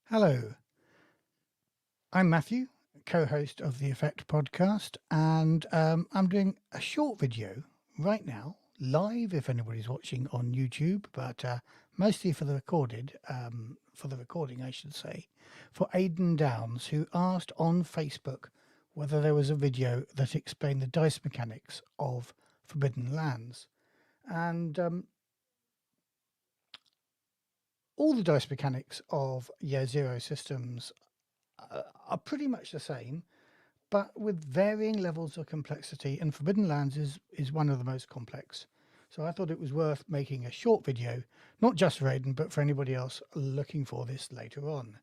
Hello, I'm Matthew, co-host of the Effect podcast, and I'm doing a short video right now, live if anybody's watching on YouTube, but mostly for the recording, I should say, for Aidan Downs, who asked on Facebook whether there was a video that explained the dice mechanics of Forbidden Lands, and all the dice mechanics of Year Zero systems are pretty much the same, but with varying levels of complexity, and Forbidden Lands is one of the most complex. So I thought it was worth making a short video, not just for Aidan, but for anybody else looking for this later on.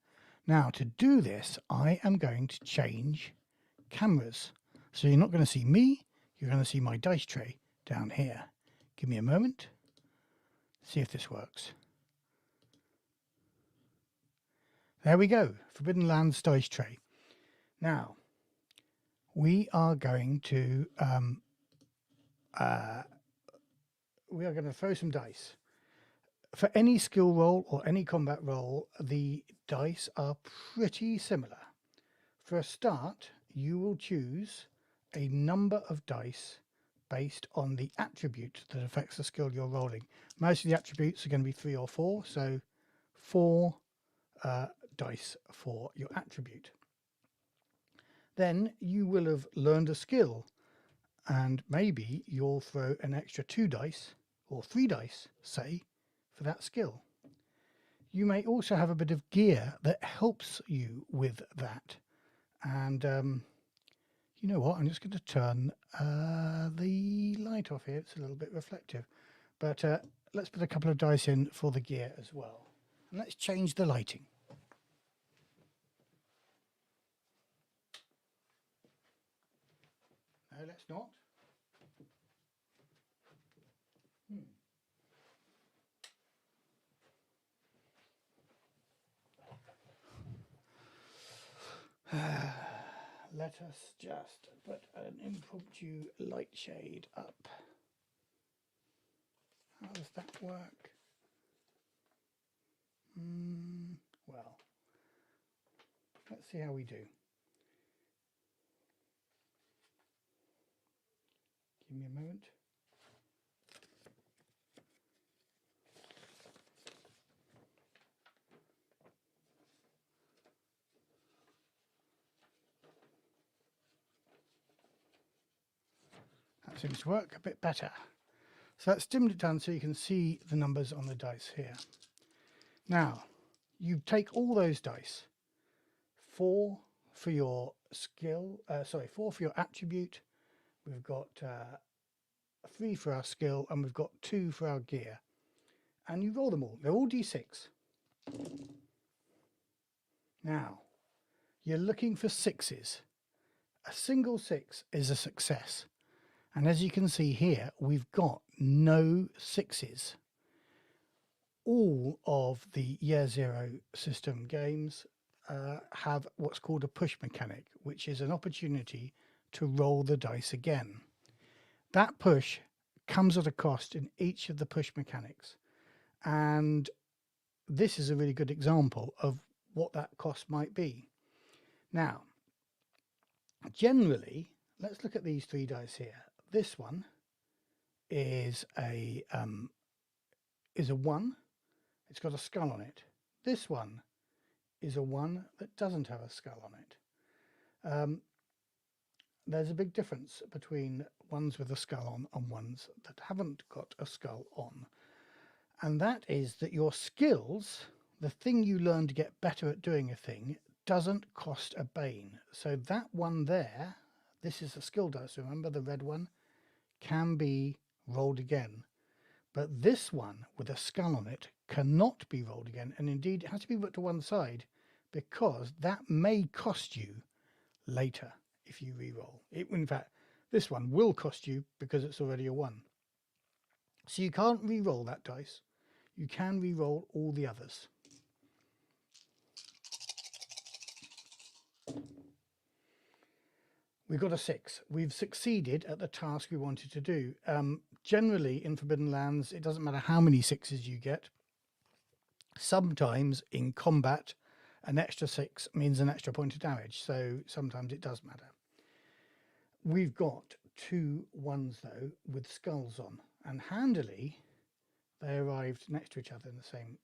Now, to do this, I am going to change cameras. So you're not going to see me, you're going to see my dice tray down here. Give me a moment, see if this works. There we go, Forbidden Lands dice tray. Now, we are going to throw some dice. For any skill roll or any combat roll, the dice are pretty similar. For a start, you will choose a number of dice based on the attribute that affects the skill you're rolling. Most of the attributes are going to be 3 or 4, so 4 dice for your attribute. Then you will have learned a skill, and maybe you'll throw an extra 2 dice or 3 dice, say, for that skill. You may also have a bit of gear that helps you with that. And you know what? I'm just going to turn the light off here. It's a little bit reflective. But let's put a couple of dice in for the gear as well. And let's change the lighting. No, let's not. Let us just put an impromptu light shade up. How does that work? Well, let's see how we do. Give me a moment. That seems to work a bit better. So that's dimmed it down so you can see the numbers on the dice here. Now, you take all those dice, 4 for your skill, 4 for your attribute, we've got 3 for our skill, and we've got 2 for our gear. And you roll them all. They're all d6. Now, you're looking for 6s. A single 6 is a success. And as you can see here, we've got no 6s. All of the Year Zero system games have what's called a push mechanic, which is an opportunity to roll the dice again. That push comes at a cost in each of the push mechanics. And this is a really good example of what that cost might be. Now, generally, let's look at these 3 dice here. This one is a 1. It's got a skull on it. This one is a 1 that doesn't have a skull on it. There's a big difference between ones with a skull on and ones that haven't got a skull on. And that is that your skills, the thing you learn to get better at doing a thing, doesn't cost a bane. So that one there, this is a skill dice, remember, the red one, can be rolled again. But this one with a skull on it cannot be rolled again, and indeed it has to be put to one side because that may cost you later if you re-roll. In fact, this one will cost you because it's already a 1. So you can't re-roll that dice. You can re-roll all the others. We've got a 6. We've succeeded at the task we wanted to do. Generally, in Forbidden Lands, it doesn't matter how many 6s you get. Sometimes in combat, an extra 6 means an extra point of damage, so sometimes it does matter. We've got 2 1s though with skulls on, and handily they arrived next to each other in the same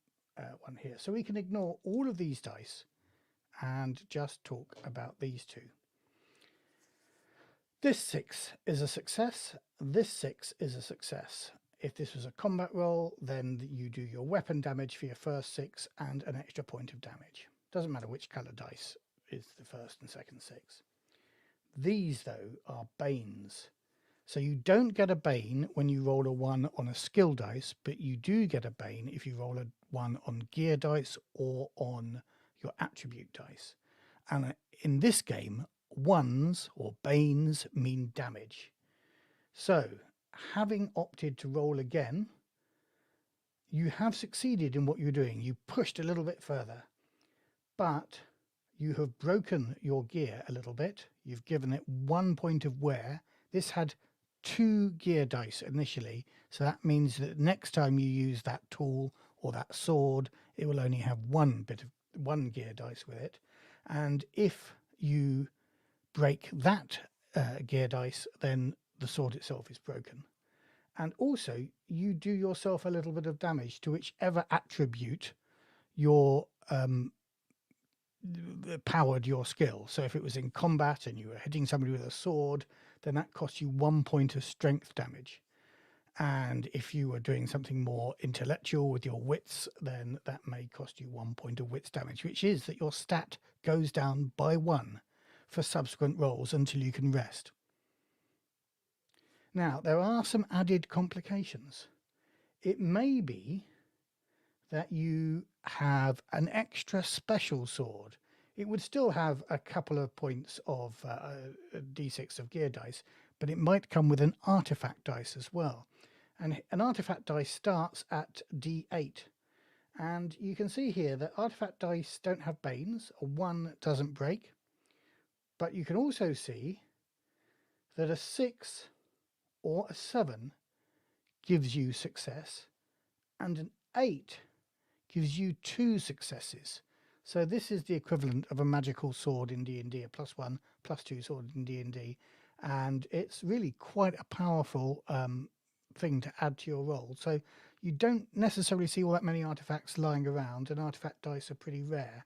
one here. So we can ignore all of these dice and just talk about these 2. This 6 is a success. This 6 is a success. If this was a combat roll, then you do your weapon damage for your first 6 and an extra point of damage. Doesn't matter which colour dice is the first and second 6. These, though, are banes. So you don't get a bane when you roll a 1 on a skill dice, but you do get a bane if you roll a 1 on gear dice or on your attribute dice. And in this game, 1s or banes mean damage. So, having opted to roll again, you have succeeded in what you're doing. You pushed a little bit further, but you have broken your gear a little bit. You've given it 1 point of wear. This had 2 gear dice initially, so that means that next time you use that tool or that sword, it will only have 1 gear dice with it. And if you break that gear dice, then the sword itself is broken. And also you do yourself a little bit of damage to whichever attribute your powered your skill. So if it was in combat and you were hitting somebody with a sword, then that costs you 1 point of strength damage. And if you were doing something more intellectual with your wits, then that may cost you 1 point of wits damage, which is that your stat goes down by 1 for subsequent rolls until you can rest. Now, there are some added complications. It may be that you have an extra special sword. It would still have a couple of points of d6 of gear dice, but it might come with an artifact dice as well. And an artifact dice starts at d8. And you can see here that artifact dice don't have banes. A 1 doesn't break. But you can also see that a 6 or a 7 gives you success, and an 8 gives you 2 successes. So this is the equivalent of a magical sword in D&D, a +1, +2 sword in D&D, and it's really quite a powerful thing to add to your roll. So you don't necessarily see all that many artifacts lying around, and artifact dice are pretty rare.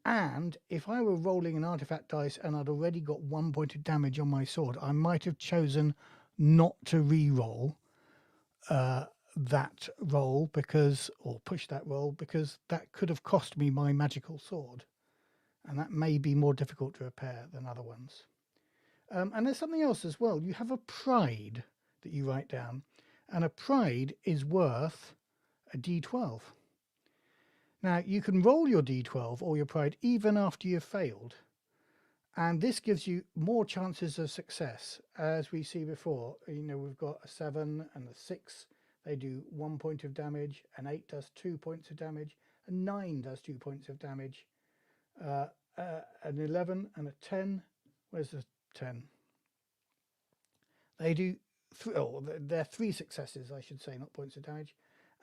And if I were rolling an artifact dice and I'd already got 1 point of damage on my sword, I might have chosen not to re-roll that roll or push that roll, because that could have cost me my magical sword. And that may be more difficult to repair than other ones. And there's something else as well. You have a pride that you write down, and a pride is worth a d12. Now, you can roll your d12 or your pride even after you've failed. And this gives you more chances of success. As we see before, we've got a 7 and a 6. They do 1 point of damage. An 8 does 2 points of damage. A 9 does 2 points of damage. An 11 and a 10. Where's the 10? They do they're 3 successes, I should say, not points of damage.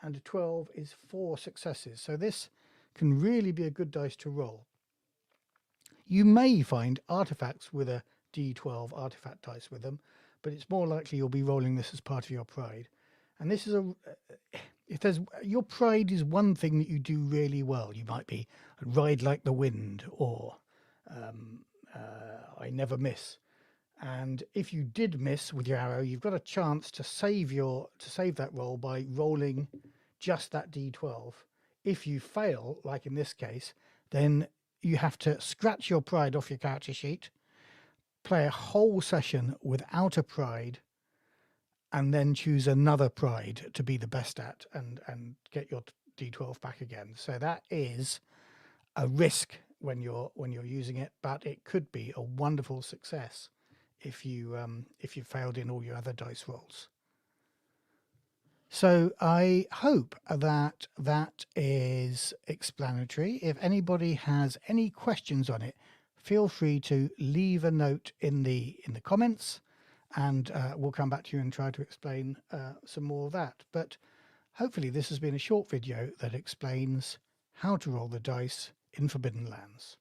And a 12 is 4 successes. So this can really be a good dice to roll. You may find artifacts with a d12 artifact dice with them, but it's more likely you'll be rolling this as part of your pride. And this is your pride is one thing that you do really well. You might be ride like the wind, or I never miss. And if you did miss with your arrow, you've got a chance to save that roll by rolling just that d12. If you fail, like in this case, then you have to scratch your pride off your character sheet, play a whole session without a pride, and then choose another pride to be the best at and get your d12 back again. So that is a risk when you're using it, but it could be a wonderful success if you failed in all your other dice rolls. So I hope that is explanatory. If anybody has any questions on it, feel free to leave a note in the comments, and we'll come back to you and try to explain some more of that. But hopefully this has been a short video that explains how to roll the dice in Forbidden Lands.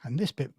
And this bit